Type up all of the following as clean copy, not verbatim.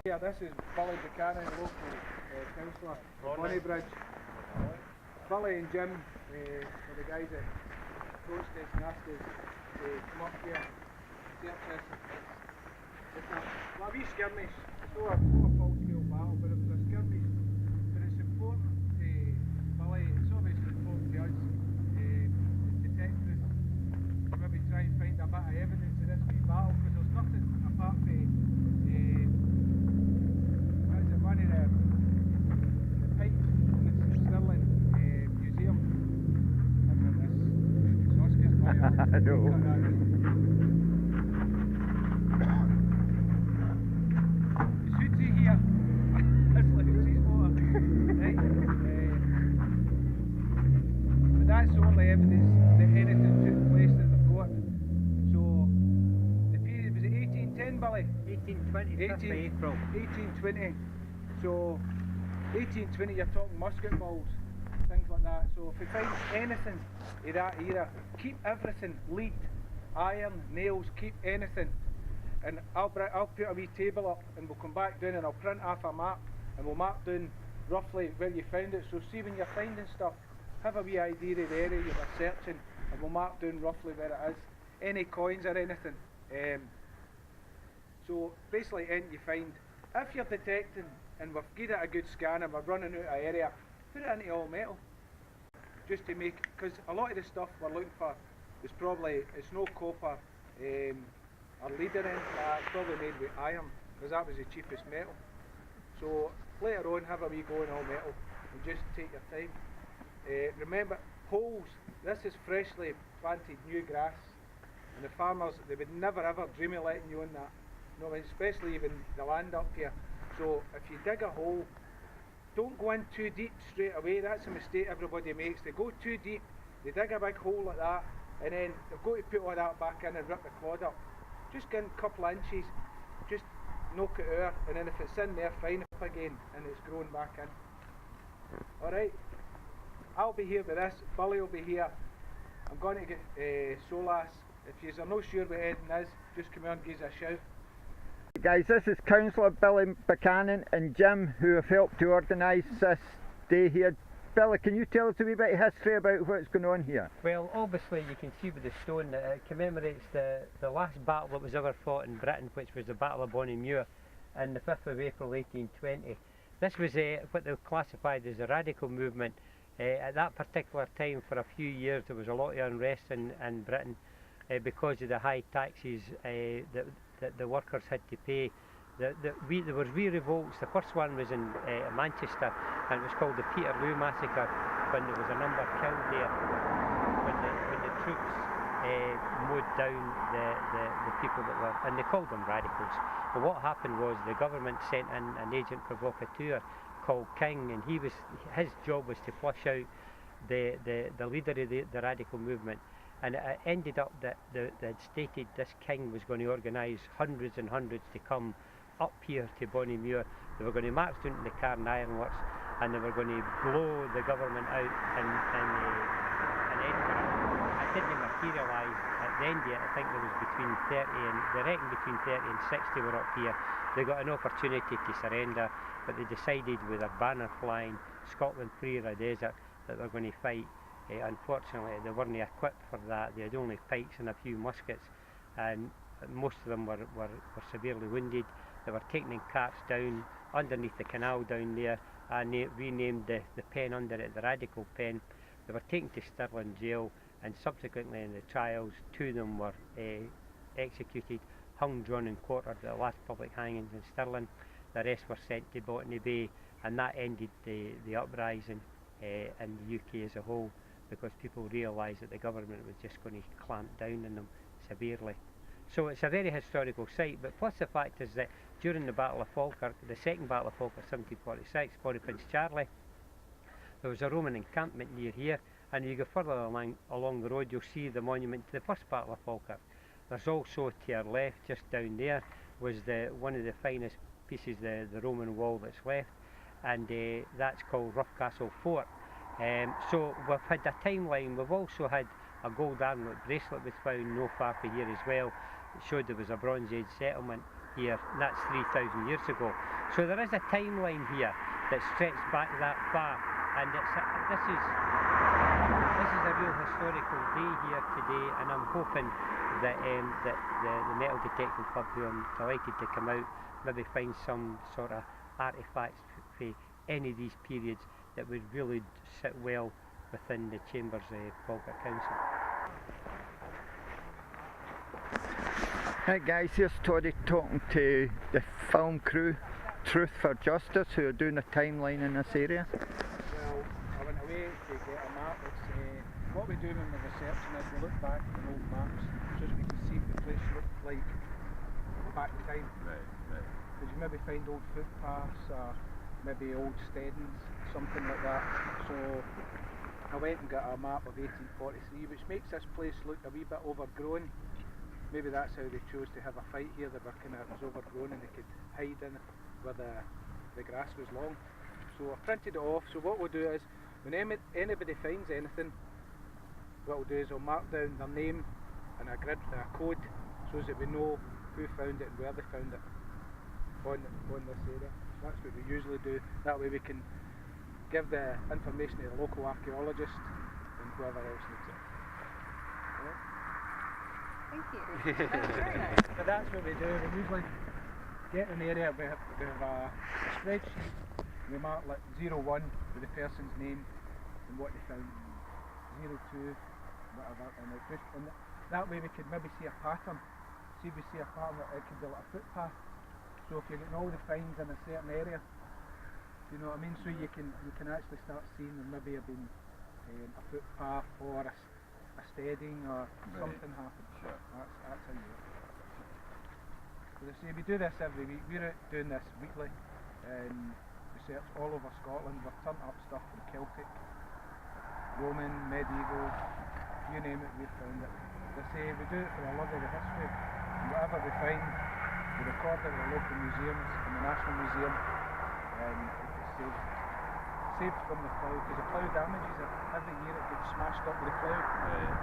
Yeah, this is Billy Buchanan, local councillor, Bonnybridge. Billy and Jim were the guys that approached us and asked us to come up here, search this. It's a wee skirmish. It's not a full-scale battle, but it was a skirmish. But it's important to Billy, it's obviously important to us, as detectives, to maybe try and find a bit of evidence of this wee battle, because there's nothing apart from one of the pipes in the Stirling museum. Look at this musket fire. I know. You should see here. That's like Hootsie's water. Right. But that's the only evidence that anything took place that they've got. So the period was it 1810, Billy? 1820, April. 1820. So 1820, you're talking musket balls, things like that. So if we find anything in that era, keep everything, lead, iron, nails, keep anything. And I'll put a wee table up and we'll come back down and I'll print off a map and we'll mark down roughly where you found it. So see when you're finding stuff, have a wee idea of the area you were searching and we'll mark down roughly where it is. Any coins or anything. So basically anything you find, if you're detecting and we've given it a good scan and we're running out of area, put it into all metal. Just to make, because a lot of the stuff we're looking for is probably, it's no copper or lead or anything like that, it's probably made with iron, because that was the cheapest metal. So later on have a wee go in all metal and just take your time. Remember, holes, this is freshly planted new grass, and the farmers, they would never ever dream of letting you on that. No, especially even the land up here. So if you dig a hole, don't go in too deep straight away. That's a mistake everybody makes. They go too deep, they dig a big hole like that, and then they've got to put all that back in and rip the clod up. Just get a couple of inches, just knock it out, and then if it's in there, fine up again, and it's grown back in. Alright, I'll be here with this, Billy will be here. I'm going to get Solas. If you're not sure what anything is, just come on and give us a shout. Guys, this is Councillor Billy Buchanan and Jim, who have helped to organise this day here. Billy, can you tell us a wee bit of history about what's going on here? Well, obviously you can see with the stone that it commemorates the last battle that was ever fought in Britain, which was the Battle of Bonnymuir on the 5th of April 1820. This was what they classified as a radical movement. At that particular time, for a few years, there was a lot of unrest in Britain because of the high taxes that the workers had to pay. There was revolts. The first one was in Manchester, and it was called the Peterloo Massacre, when there was a number killed there, when the troops mowed down the people that were, and they called them radicals. But what happened was the government sent in an agent provocateur called King, and his job was to flush out the leader of the radical movement. And it ended up that they'd stated this King was going to organise hundreds and hundreds to come up here to Bonnymuir. They were going to march down to the Cairn Ironworks and they were going to blow the government out in Edinburgh. It didn't materialise. At the end of it, I think there was between 30 and, they reckon between 30 and 60 were up here. They got an opportunity to surrender, but they decided with a banner flying, Scotland free of the desert, that they're going to fight. Unfortunately, they weren't equipped for that. They had only pikes and a few muskets, and most of them were severely wounded. They were taken in carts down underneath the canal down there, and they renamed the pen under it the Radical Pen. They were taken to Stirling jail, and subsequently in the trials, 2 of them were executed, hung, drawn and quartered at the last public hangings in Stirling. The rest were sent to Botany Bay, and that ended the uprising in the UK as a whole, because people realised that the government was just going to clamp down on them severely. So it's a very historical site, but plus the fact is that during the Battle of Falkirk, the second Battle of Falkirk 1746, Bonnie Prince Charlie, there was a Roman encampment near here, and if you go further along the road, you'll see the monument to the first Battle of Falkirk. There's also to our left, just down there, was one of the finest pieces, the Roman wall that's left, and that's called Roughcastle Fort. So we've had a timeline. We've also had a gold armlet bracelet was found no far from here as well. showed there was a Bronze Age settlement here, and that's 3,000 years ago. So there is a timeline here that stretched back that far, and this is a real historical day here today, and I'm hoping that the Metal Detecting Club, who I'm delighted to come out, maybe find some sort of artefacts for any of these periods that would really sit well within the Chambers Pulpit Council. Right guys, here's Toddy talking to the film crew, Truth for Justice, who are doing a timeline in this area. Well, I went away to get a map. What we do when we're researching is we look back at old maps so that we can see what the place looked like back in time. Right. Because you maybe find old footpaths or maybe old steadings, something like that. So I went and got a map of 1843, which makes this place look a wee bit overgrown. Maybe that's how they chose to have a fight here. They were it was overgrown and they could hide in it where the grass was long. So I printed it off. So what we'll do is, when anybody finds anything, what we'll do is we'll mark down their name and a code so that we know who found it and where they found it on this area. That's what we usually do. That way we can give the information to the local archaeologist and whoever else needs it. Right? Thank you. That's very nice. So that's what we do. We usually get an area, we have a spreadsheet. We mark like 01 with the person's name and what they found, 02, whatever, and that way we could maybe see a pattern. See if we see a pattern, it could be like a footpath. So if you're getting all the finds in a certain area, you know what I mean? So you can actually start seeing there maybe have been a footpath or a steading or something happened. Sure. That's how you do it. As I say, we do this every week. We're out doing this weekly and research all over Scotland. We've turned up stuff from Celtic, Roman, medieval, you name it, we've found it. As I say, we do it for the love of the history. And whatever we find, we record it at the local museums and the National Museum, and it saves from the plough, because the plough damages it. Every year it gets smashed up with the plough.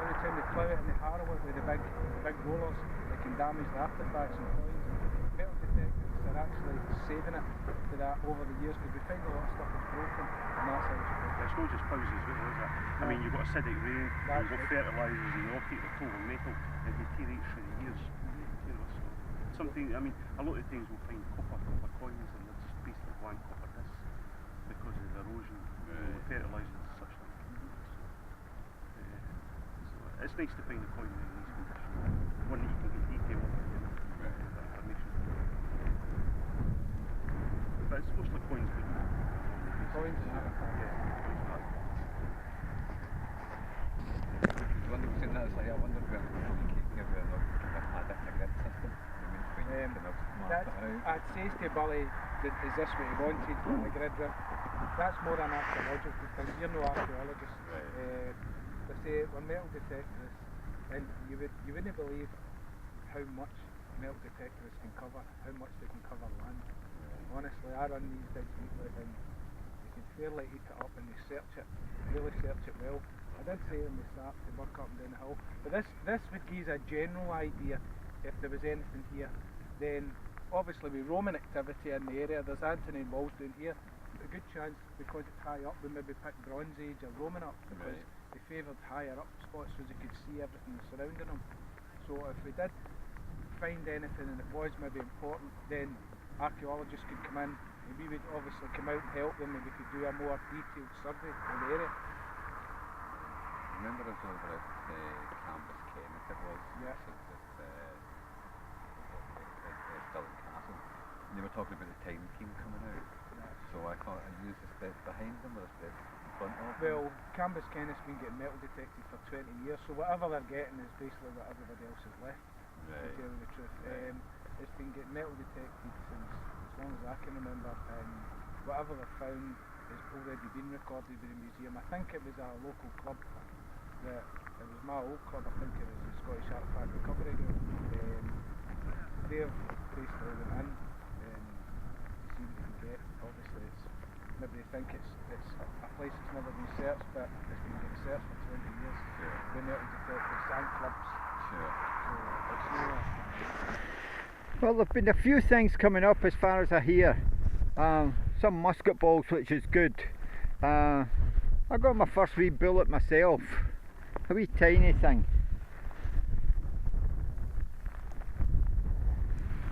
Every time they plough it and they harrow it with the big rollers, it can damage the artefacts and coins. Metal detectors are actually saving it to that over the years, because we find a lot of stuff is broken, and that's how it's broken. It's not just ploughs as well, is it? I mean, you've got acidic rain, you've got fertilisers, and you all take the toll on metal, it deteriorates through the years. You know, so something, I mean, a lot of things we'll find copper coins, and there's basically blank copper discs because of the erosion, the fertilisers and such like. So it's nice to find a coin in these conditions, one that you can get detail of, you know, information. But it's mostly coins, but Coins and artefacts. One of the things that is like, I wonder where they've had a grid system. I'd say to Billy, is this what he wanted on the grid route? That's more an archaeological thing. You're no archaeologist. They say when metal detectors, and you wouldn't believe how much metal detectors can cover, how much they can cover land. Honestly, I run these digs weekly and you can fairly eat it up and they search it, really search it well. I did say when we start to work up and down the hill, but this would give us a general idea if there was anything here. Then obviously with Roman activity in the area, there's Antonine walls down here. A good chance, because it's high up, we maybe picked Bronze Age or Roman up, because they favoured higher up spots so they could see everything surrounding them. So if we did find anything and it was maybe important, then archaeologists could come in and we would obviously come out and help them, and we could do a more detailed survey of the area. Remember us over at Cambus Kenneth it was? Yes. Stirling Castle. And they were talking about the time team coming out. So I thought I'd use the steps behind them or the steps in front of them. Well, Cambus Kenneth's been getting metal detected for 20 years, so whatever they're getting is basically what everybody else has left, to tell you the truth. It's been getting metal detected since as long as I can remember, and whatever they've found has already been recorded in the museum. I think it was a local club, it was my old club, I think it was the Scottish Artefact Recovery Group. They've traced all them in and see what they can get. Obviously maybe they think it's a place that's never been searched, but it's been getting searched for 20 years with metal detectors and clubs. So it's no Well, there've been a few things coming up as far as I hear. Some musket balls, which is good. I got my first wee bullet myself. A wee tiny thing.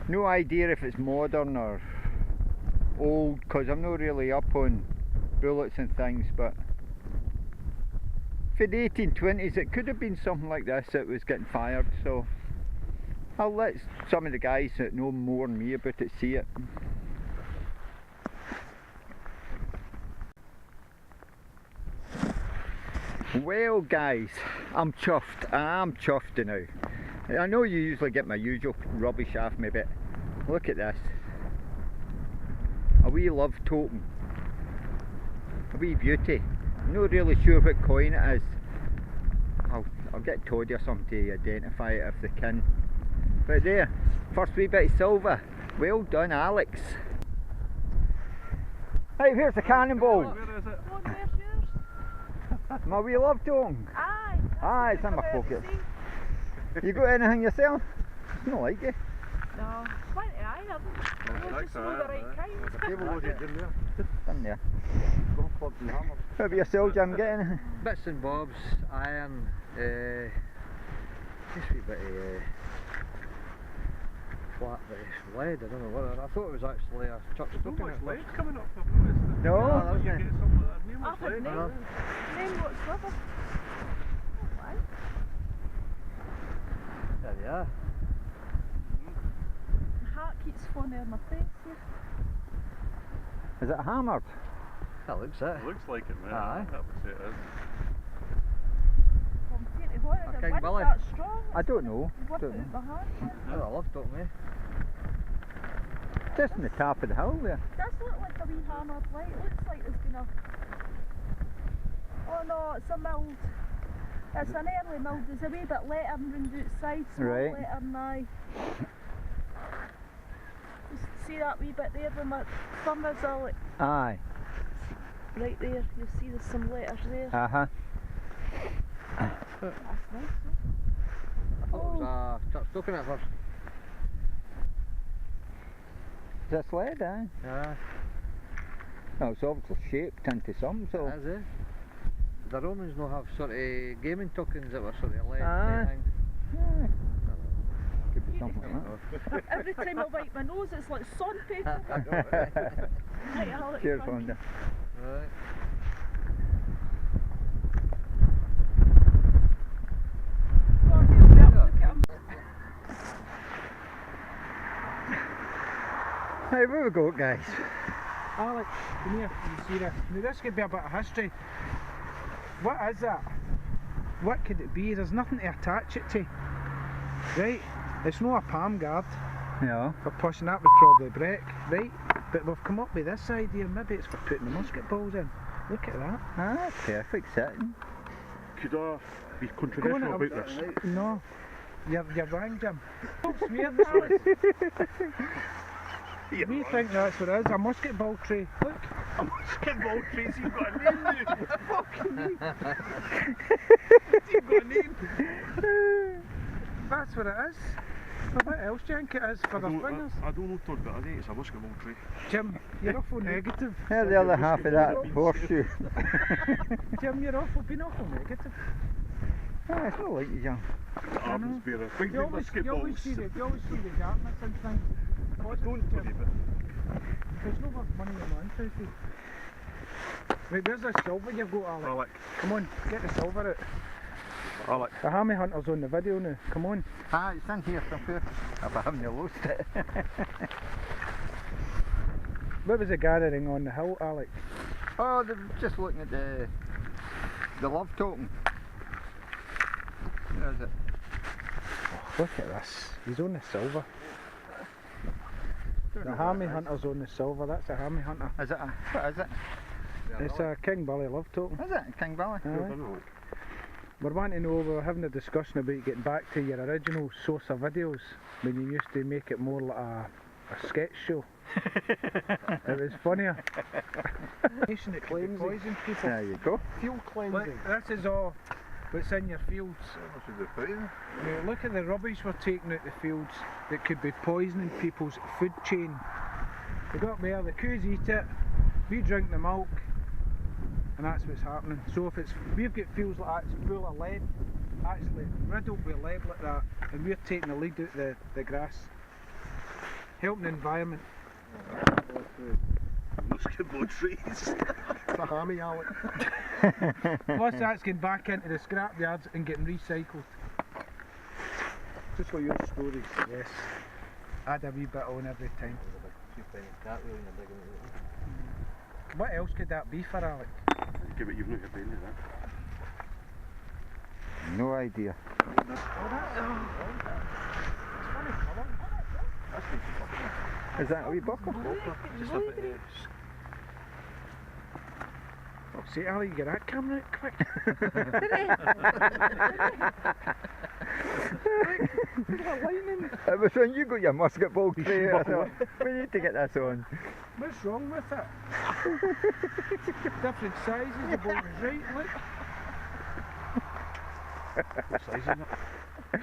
No idea if it's modern or old, because I'm not really up on bullets and things, but for the 1820s it could have been something like this that was getting fired, so I'll let some of the guys that know more than me about it see it. Well guys, I'm chuffed. I'm chuffed now. I know you usually get my usual rubbish off me, but look at this. A wee love token. A wee beauty. I'm not really sure what coin it is. I'll get Toddy or something to identify it if they can. But there, first wee bit of silver. Well done, Alex. Right, here's the cannonball. Where is it? Oh, where's yours? My wee love token. Aye. Aye, it's in my pocket. You got anything yourself? It's not like you. No, plenty I haven't. We'll just know the right kind. In there. What about yourself, Jim? Get anything? Bits and bobs, iron, just a wee bit of flat bit of lead, I don't know what I thought it was actually a chuck There's stuck not in much it. lead coming up, I've noticed. No. that was You nice. get something like that, near much I've had lead. name what's rubber. Oh, wow. There we are. My heart keeps falling out of my face here. Is it hammered? That looks it. It looks like it, man. Aye. That would say it is. I'm getting hot. I The can't wind's believe- that strong. I don't know. Work Don't out know. my hand. Oh, I love talking me. Just in the top of the hill there. It does look like a wee hammered light. It looks like there's been a... Oh no, it's a mild. It's an early mild. There's a wee bit later round outside, small Right. later now. Just see that wee bit there where my thumb is all like Aye. right there. You'll see there's some letters there. Uh-huh. That's nice. I thought it was a chuck stuck in it first. Is this lead, eh? Yeah, No, it's obviously shaped into something, so... that is it. The Romans no have sort of gaming tokens that were sort of lead Aye. thing. Yeah. Could be something like that. Every time I wipe my nose, it's like sandpaper. I got it. Right, I'll let you Cheers, thank you. Fonda. Right. Go on, Neil, get up, look at 'em. Hey, where we go, guys? Alex, come here, you see this? Now this could be a bit of history. What is that? What could it be? There's nothing to attach it to. Right? It's not a palm guard. Yeah. For pushing that would probably break, right? But we've come up with this idea, maybe it's for putting the musket balls in. Look at that. Ah, perfect setting. Could I be controversial about this? No. You're wrong, Jim. Don't swear, Alex. We think that's what it is, a musket ball tray. Look. A musket ball trace, you've got a name now! Fucking me. You've got a name! That's what it is. But what else do you think it is for the fingers? I don't know, Todd, but I think it's a musket ball tray. Jim, you're awful negative. Here's the other half of that horseshoe. Jim, you're awful, been awful negative. Ah, it's not like you, Jim. Arms bearer. Big You always musket see balls. the darkness and things. I don't, Toddy, but There's no more money in my interested. Wait, where's the silver you've got, Alex? Alec, Come on, get the silver out. Alec. The hammy hunter's on the video now, come on. Ah, it's in here somewhere. If I haven't lost it. What was the gathering on the hill, Alex? Oh, they're just looking at the love token. Where is it? Look at this, he's on the silver. The hammy hunter's on the silver, that's a hammy hunter. Is it what is it? It's a King Billy love token. Is it King Valley? Aye. We're wanting to know, we were having a discussion about getting back to your original source of videos when you used to make it more like a sketch show. It was funnier. Nation that could be poison people. There you go. Fuel cleansing. This is all but it's in your fields. Now look at the rubbish we're taking out the fields that could be poisoning people's food chain. We got there, the cows eat it, we drink the milk, and that's what's happening. So if it's, we've got fields like that, it's full of lead, actually riddled with lead like that, and we're taking the lead out the grass, helping the environment. Basketball trees. It's a hammy, Alec. Plus that's going back into the scrap yards and getting recycled. Just for your stories. Yes. Add a wee bit on every time. What else could that be for, Alec? Give it, you've not got belly that. No idea. Is that a wee buckle? Just a bit Oh, see, Ali, you get that camera out quick. It was when you got your musket ball tray. I thought, we need to get this on. What's wrong with it? Different sizes, the ball is right, look. what size is it?